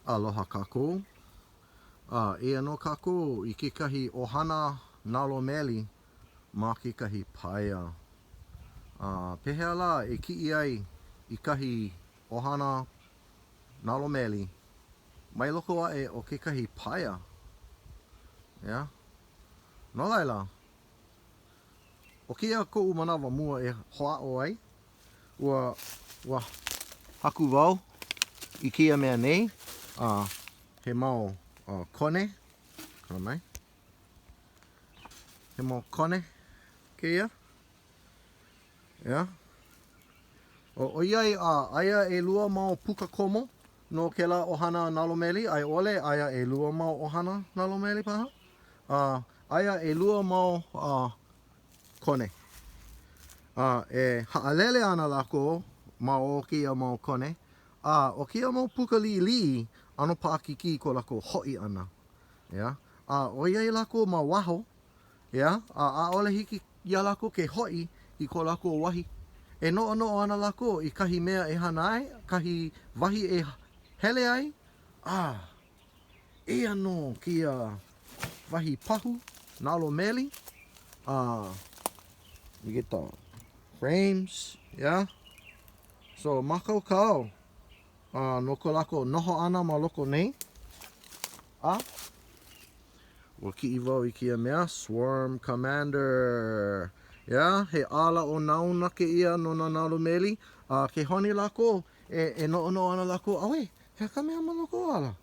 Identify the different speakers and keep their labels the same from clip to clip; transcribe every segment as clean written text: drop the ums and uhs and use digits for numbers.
Speaker 1: Aloha kākou. Ia no kākou I kekahi ʻohana nalo meli ma kekahi paia. Pehea la e kiʻi ai I kahi ʻohana nalo meli mai loko aʻe o kekahi paia. Yeah? No laila, o kia koʻu manawa mua e hoʻāʻo ai, ua haku wau I kia mea nei, he mau kone, kana mai, he mau kone keia, yeah? O iai aia e lua mau puka komo no ke la ʻohana nalo meli, ai ole aia e lua mau ʻohana nalo meli paha. Aia e lua mau kone. E haʻalele ana lākou ma o kia mau kone. O kia mau puka liʻiliʻi ano paʻakiki ko lākou hoʻi ana. Yeah? O iai lākou ma waiho, yeah? A ole hiki ia lākou ke hoʻi I ko lākou wahi. E noʻo ana lākou I kahi mea e hana ai, kahi wahi e hele ai. Eia no kia wahi pahu, nalo meli. You get the frames, yeah? So makaukau, no ko lākou noho ana ma loko nei. Ua kiʻi wau I kia mea, Swarm Commander. Yeah, he ala o nauna ke ia no na nalo meli. Ke honi lākou, e noʻo ana lākou, awe, he ka mea ma loko ala.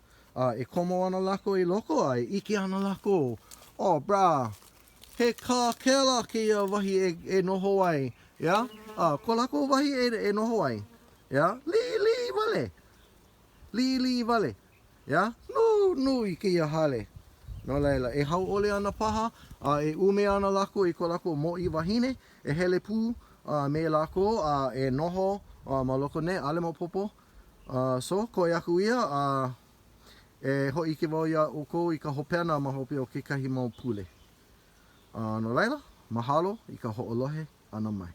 Speaker 1: E komo ana lākou I loko ai, ike ana lākou. Oh, bra, he kākela ke ia wahi e noho ai. Yeah? Ko lākou wahi e noho ai. Yeah? Li vale. Yeah? No I ke ia hale. No laila, e hau ole ana paha, e ʻume ana lākou I ko lākou moʻi wahine, e hele pū me lākou, e noho ma loko ne, ale mo popo. So, ko iaku ia, e hoʻi ke wau ia o kou I ka hopena ma hope o kekahi mau pule. No laila, mahalo I ka hoʻolohe ana mai.